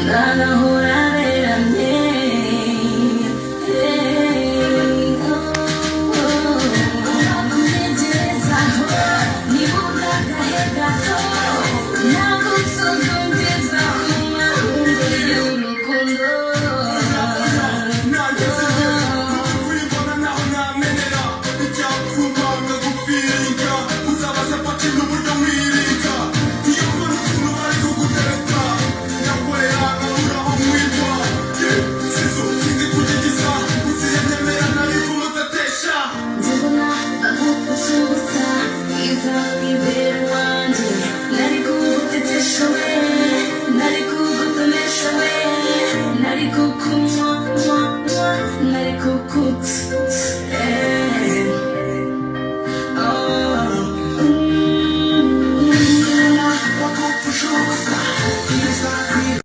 nagahora beramye. Nakuntegerezaho nibuka agahe gato, nagusogongeza ku mahungu y'urukundo. Nariko kunywa, nariko kunywa, nariko kunywa.